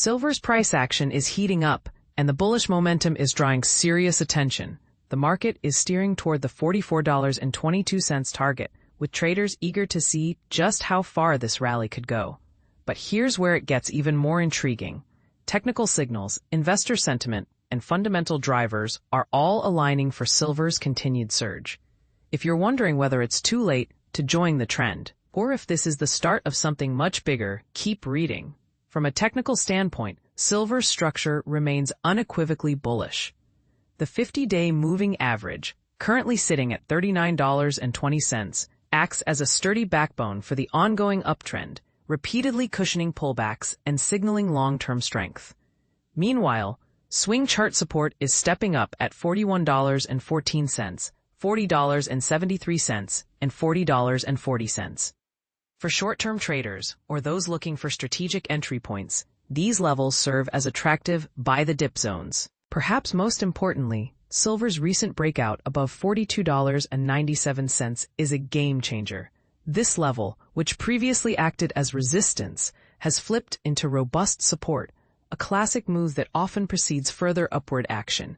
Silver's price action is heating up, and the bullish momentum is drawing serious attention. The market is steering toward the $44.22 target, with traders eager to see just how far this rally could go. But here's where it gets even more intriguing. Technical signals, investor sentiment, and fundamental drivers are all aligning for silver's continued surge. If you're wondering whether it's too late to join the trend, or if this is the start of something much bigger, keep reading. From a technical standpoint, silver's structure remains unequivocally bullish. The 50-day moving average, currently sitting at $39.20, acts as a sturdy backbone for the ongoing uptrend, repeatedly cushioning pullbacks and signaling long-term strength. Meanwhile, swing chart support is stepping up at $41.14, $40.73, and $40.40. For short-term traders, or those looking for strategic entry points, these levels serve as attractive buy-the-dip zones. Perhaps most importantly, silver's recent breakout above $42.97 is a game-changer. This level, which previously acted as resistance, has flipped into robust support, a classic move that often precedes further upward action.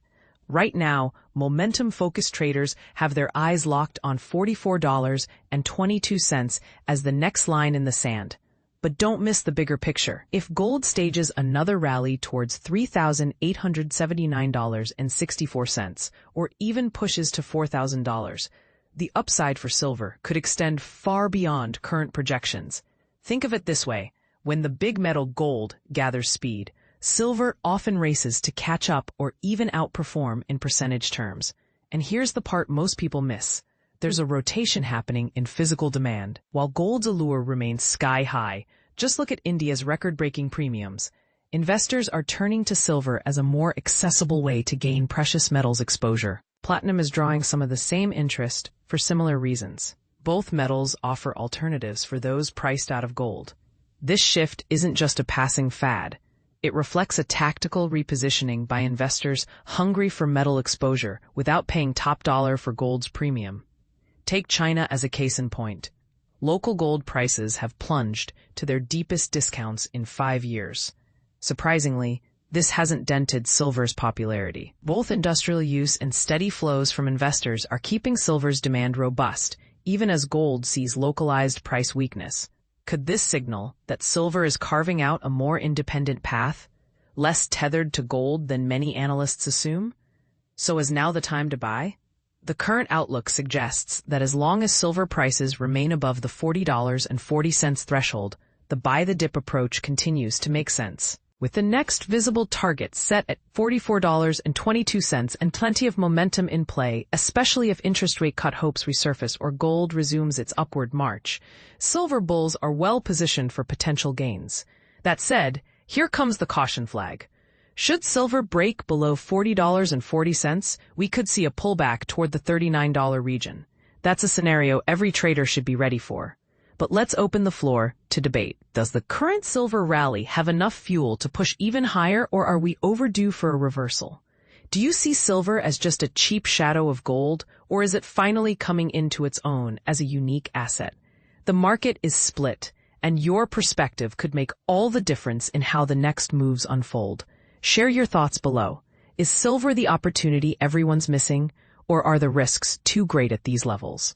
Right now, momentum-focused traders have their eyes locked on $44.22 as the next line in the sand. But don't miss the bigger picture. If gold stages another rally towards $3,879.64, or even pushes to $4,000, the upside for silver could extend far beyond current projections. Think of it this way: when the big metal gold gathers speed, silver often races to catch up or even outperform in percentage terms. And here's the part most people miss. There's a rotation happening in physical demand. While gold's allure remains sky-high, just look at India's record-breaking premiums. Investors are turning to silver as a more accessible way to gain precious metals exposure. Platinum is drawing some of the same interest for similar reasons. Both metals offer alternatives for those priced out of gold. This shift isn't just a passing fad. It reflects a tactical repositioning by investors hungry for metal exposure without paying top dollar for gold's premium. Take China as a case in point. Local gold prices have plunged to their deepest discounts in 5 years. Surprisingly, this hasn't dented silver's popularity. Both industrial use and steady flows from investors are keeping silver's demand robust, even as gold sees localized price weakness. Could this signal that silver is carving out a more independent path, less tethered to gold than many analysts assume? So is now the time to buy? The current outlook suggests that as long as silver prices remain above the $40.40 threshold, the buy-the-dip approach continues to make sense. With the next visible target set at $44.22 and plenty of momentum in play, especially if interest rate cut hopes resurface or gold resumes its upward march, silver bulls are well positioned for potential gains. That said, here comes the caution flag. Should silver break below $40.40, we could see a pullback toward the $39 region. That's a scenario every trader should be ready for. But let's open the floor to debate. Does the current silver rally have enough fuel to push even higher, or are we overdue for a reversal? Do you see silver as just a cheap shadow of gold, or is it finally coming into its own as a unique asset? The market is split, and your perspective could make all the difference in how the next moves unfold. Share your thoughts below. Is silver the opportunity everyone's missing, or are the risks too great at these levels?